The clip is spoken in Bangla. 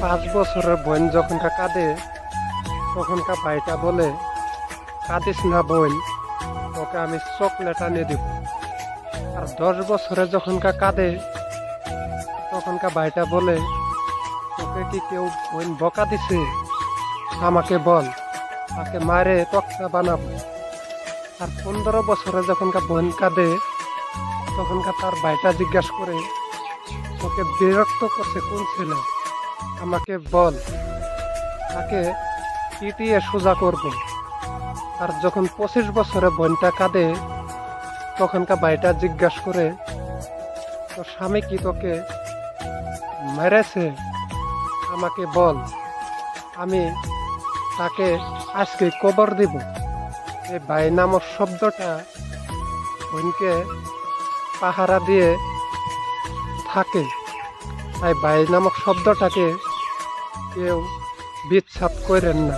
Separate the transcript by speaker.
Speaker 1: 5 বছরের বোন যখনকা কাঁদে তখনকার ভাইটা বলে, কাঁদিস না বোন, তোকে আমি চকলেট আনিয়ে দিব। আর 10 বছরে যখনকার কাঁদে তখনকার ভাইটা বলে, তোকে কি কেউ বোন বকা দিছে? আমাকে বল, তাকে মারে তক্তা বানাবো। আর 15 বছরে যখনকার বোন কাঁদে তখনকার তার ভাইটা জিজ্ঞাসা করে, তোকে বিরক্ত করছে কোন ছেলে? আমাকে বল, তাকে পিটিয়ে সোজা করবো। আর যখন 25 বছরে বোনটা কাঁদে তখনকার ভাইটা জিজ্ঞাসা করে, তোর স্বামী কি তোকে মেরেছে? আমাকে বল, আমি তাকে আজকে কবর দিব। এই ভাই নামক শব্দটা বোনকে পাহারা দিয়ে থাকে, তাই ভাই নামক শব্দটাকে কেউ বিচ্ছাপ করেন না।